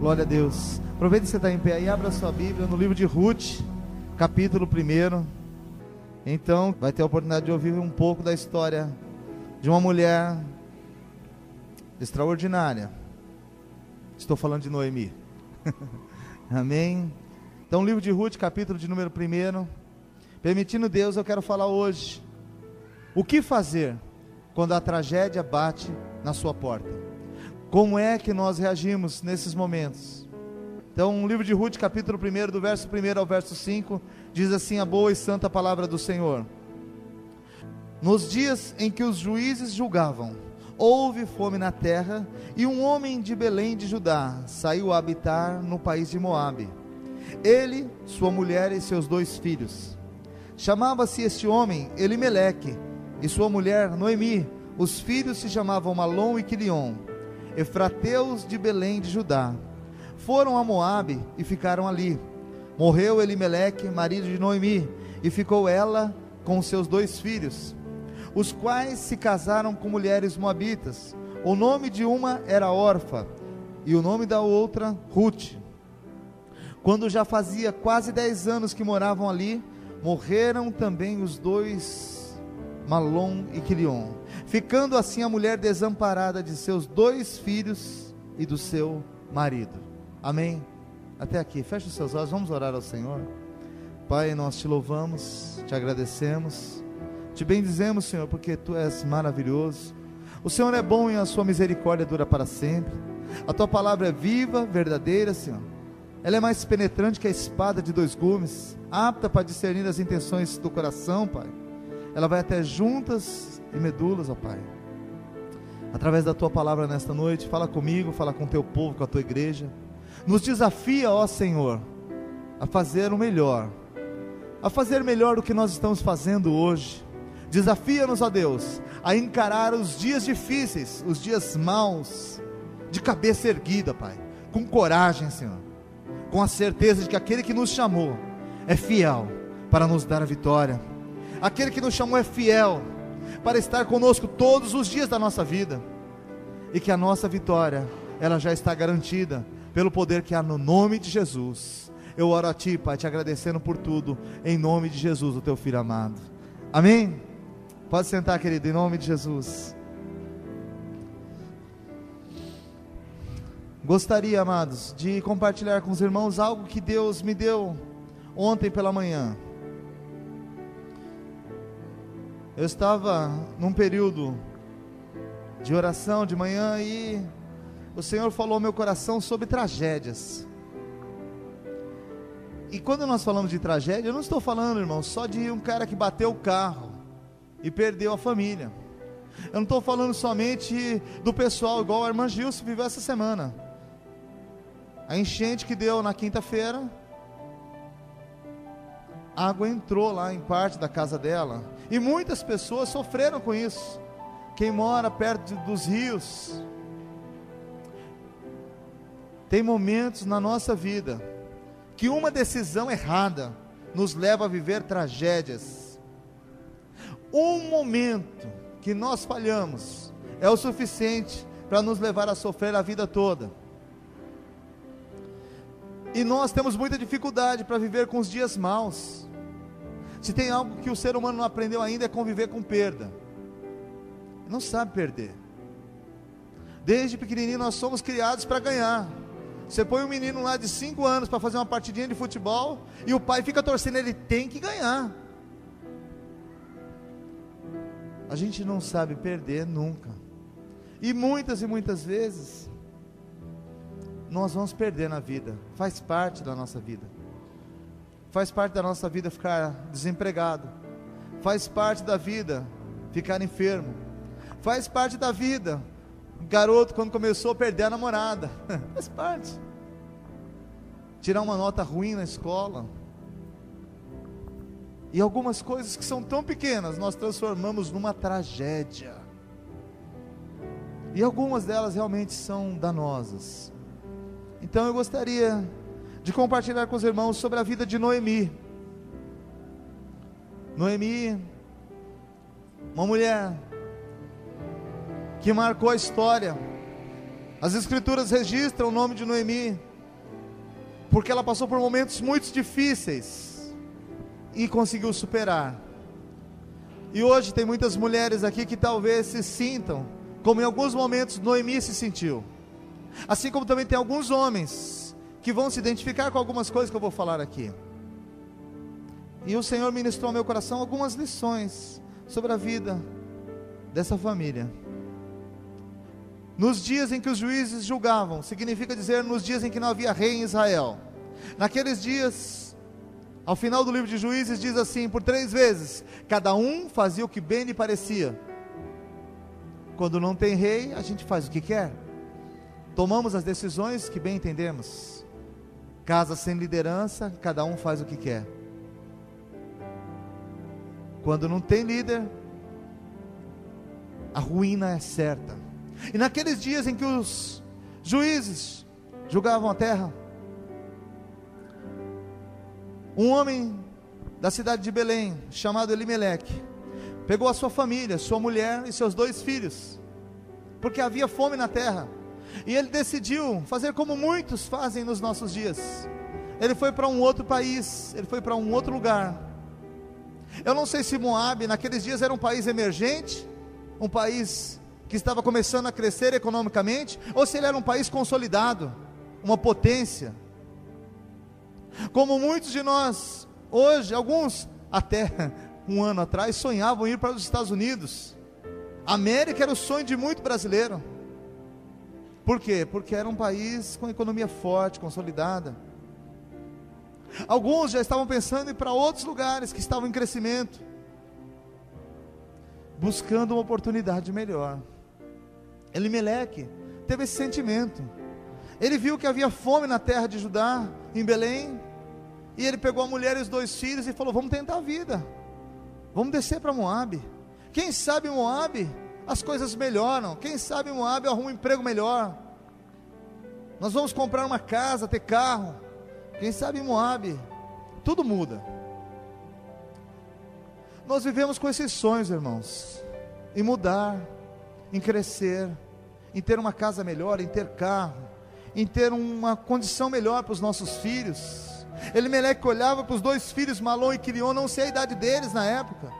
Glória a Deus. Aproveita que você está em pé aí, abra a sua Bíblia no livro de Ruth, capítulo 1. Então, vai ter a oportunidade de ouvir um pouco da história de uma mulher extraordinária. Estou falando de Noemi. Amém? Então, livro de Ruth, capítulo de número 1. Permitindo Deus, eu quero falar hoje o que fazer quando a tragédia bate na sua porta. Como é que nós reagimos nesses momentos? Então, o livro de Ruth, capítulo 1, do verso 1 ao verso 5, diz assim a boa e santa palavra do Senhor. Nos dias em que os juízes julgavam, houve fome na terra, e um homem de Belém de Judá saiu a habitar no país de Moabe. Ele, sua mulher e seus 2 filhos. Chamava-se este homem Elimeleque, e sua mulher Noemi. Os filhos se chamavam Malom e Quilion, efrateus de Belém de Judá. Foram a Moabe e ficaram ali. Morreu Elimeleque, marido de Noemi, e ficou ela com seus 2 filhos, os quais se casaram com mulheres moabitas. O nome de uma era Orfa, e o nome da outra Ruth. Quando já fazia quase 10 anos que moravam ali, morreram também os 2, Malom e Quilion, ficando assim a mulher desamparada de seus 2 filhos e do seu marido. Amém? Até aqui, feche os seus olhos, vamos orar ao Senhor. Pai, nós te louvamos, te agradecemos, te bendizemos, Senhor, porque Tu és maravilhoso. O Senhor é bom e a sua misericórdia dura para sempre. A Tua palavra é viva, verdadeira, Senhor. Ela é mais penetrante que a espada de 2 gumes, apta para discernir as intenções do coração, Pai. Ela vai até juntas e medulas, ó Pai. Através da Tua palavra nesta noite, fala comigo, fala com o Teu povo, com a Tua igreja. Nos desafia, ó Senhor, a fazer o melhor, a fazer melhor do que nós estamos fazendo hoje. Desafia-nos, ó Deus, a encarar os dias difíceis, os dias maus, de cabeça erguida, Pai, com coragem, Senhor, com a certeza de que aquele que nos chamou é fiel para nos dar a vitória. Aquele que nos chamou é fiel para estar conosco todos os dias da nossa vida, e que a nossa vitória, ela já está garantida pelo poder que há no nome de Jesus. Eu oro a Ti, Pai, te agradecendo por tudo, em nome de Jesus, o Teu Filho amado. Amém? Pode sentar, querido, em nome de Jesus. Gostaria, amados, de compartilhar com os irmãos algo que Deus me deu ontem pela manhã. Eu estava num período de oração de manhã e o Senhor falou ao meu coração sobre tragédias. E quando nós falamos de tragédia, eu não estou falando, irmão, só de um cara que bateu o carro e perdeu a família. Eu não estou falando somente do pessoal, igual a irmã Gilson viveu essa semana. A enchente que deu na quinta-feira, a água entrou lá em parte da casa dela, e muitas pessoas sofreram com isso. Quem mora perto dos rios, tem momentos na nossa vida que uma decisão errada nos leva a viver tragédias. Um momento que nós falhamos é o suficiente para nos levar a sofrer a vida toda. E nós temos muita dificuldade para viver com os dias maus. Se tem algo que o ser humano não aprendeu ainda, é conviver com perda. Não sabe perder. Desde pequenininho nós somos criados para ganhar. Você põe um menino lá de 5 anos para fazer uma partidinha de futebol, e o pai fica torcendo, ele tem que ganhar. A gente não sabe perder nunca. E muitas vezes nós vamos perder na vida. Faz parte da nossa vida. Faz parte da nossa vida ficar desempregado. Faz parte da vida ficar enfermo. Faz parte da vida o garoto, quando começou, a perder a namorada. Faz parte. Tirar uma nota ruim na escola. E algumas coisas que são tão pequenas, nós transformamos numa tragédia. E algumas delas realmente são danosas. Então eu gostaria de compartilhar com os irmãos sobre a vida de Noemi. Noemi, uma mulher que marcou a história. As escrituras registram o nome de Noemi porque ela passou por momentos muito difíceis e conseguiu superar. E hoje tem muitas mulheres aqui que talvez se sintam como em alguns momentos Noemi se sentiu, assim como também tem alguns homens que vão se identificar com algumas coisas que eu vou falar aqui. E o Senhor ministrou ao meu coração algumas lições sobre a vida dessa família. Nos dias em que os juízes julgavam, significa dizer nos dias em que não havia rei em Israel. Naqueles dias, ao final do livro de Juízes diz assim, por 3 vezes, cada um fazia o que bem lhe parecia. Quando não tem rei, a gente faz o que quer, tomamos as decisões que bem entendemos. Casa sem liderança, cada um faz o que quer. Quando não tem líder, a ruína é certa. E naqueles dias em que os juízes julgavam a terra, um homem da cidade de Belém, chamado Elimeleque, pegou a sua família, sua mulher e seus 2 filhos, porque havia fome na terra, e ele decidiu fazer como muitos fazem nos nossos dias. Ele foi para um outro país, ele foi para um outro lugar. Eu não sei se Moabe naqueles dias era um país emergente, um país que estava começando a crescer economicamente, ou se ele era um país consolidado, uma potência. Como muitos de nós, hoje, alguns até um ano atrás, sonhavam ir para os Estados Unidos. A América era o sonho de muito brasileiro. Por quê? Porque era um país com economia forte, consolidada. Alguns já estavam pensando em ir para outros lugares que estavam em crescimento, buscando uma oportunidade melhor. Elimeleque teve esse sentimento. Ele viu que havia fome na terra de Judá, em Belém, e ele pegou a mulher e os 2 filhos e falou, vamos tentar a vida, vamos descer para Moabe. Quem sabe em Moabe as coisas melhoram, quem sabe em Moabe eu arrumo um emprego melhor, nós vamos comprar uma casa, ter carro, quem sabe em Moabe tudo muda. Nós vivemos com esses sonhos, irmãos, em mudar, em crescer, em ter uma casa melhor, em ter carro, em ter uma condição melhor para os nossos filhos. Elimeleque olhava para os 2 filhos, Malom e Quilion, não sei a idade deles na época,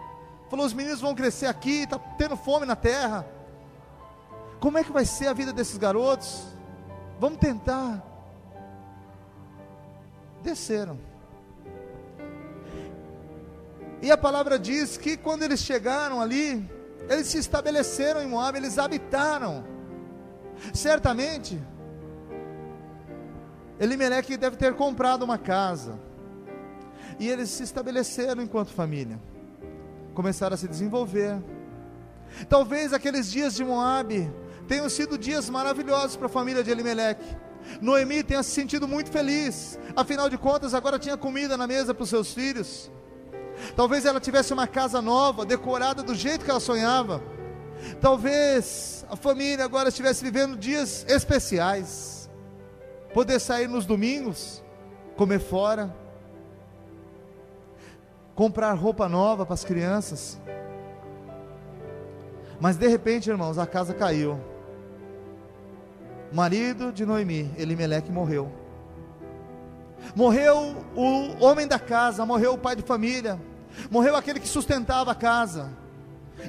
falou, os meninos vão crescer aqui, está tendo fome na terra, como é que vai ser a vida desses garotos? Vamos tentar. Desceram, e a palavra diz que quando eles chegaram ali, eles se estabeleceram em Moabe, eles habitaram. Certamente Elimeleque deve ter comprado uma casa, e eles se estabeleceram enquanto família, começaram a se desenvolver. Talvez aqueles dias de Moabe tenham sido dias maravilhosos para a família de Elimeleque. Noemi tenha se sentido muito feliz, afinal de contas agora tinha comida na mesa para os seus filhos. Talvez ela tivesse uma casa nova, decorada do jeito que ela sonhava. Talvez a família agora estivesse vivendo dias especiais, poder sair nos domingos, comer fora, comprar roupa nova para as crianças. Mas de repente, irmãos, a casa caiu. O marido de Noemi, Elimeleque, morreu. Morreu o homem da casa, morreu o pai de família, morreu aquele que sustentava a casa,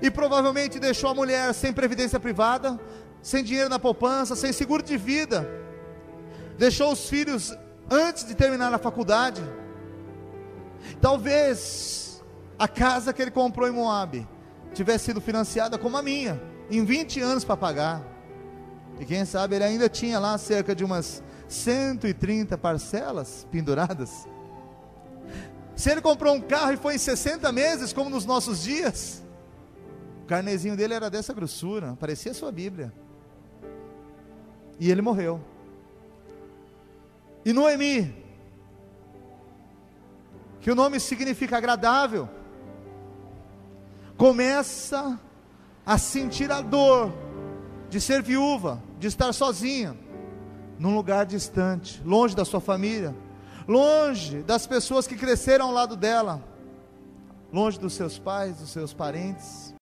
e provavelmente deixou a mulher sem previdência privada, sem dinheiro na poupança, sem seguro de vida, deixou os filhos antes de terminar a faculdade. Talvez a casa que ele comprou em Moabe tivesse sido financiada como a minha, em 20 anos para pagar, e quem sabe ele ainda tinha lá cerca de umas 130 parcelas penduradas. Se ele comprou um carro e foi em 60 meses, como nos nossos dias, o carnezinho dele era dessa grossura, parecia a sua Bíblia, e ele morreu. E Noemi, que o nome significa agradável, começa a sentir a dor de ser viúva, de estar sozinha, num lugar distante, longe da sua família, longe das pessoas que cresceram ao lado dela, longe dos seus pais, dos seus parentes.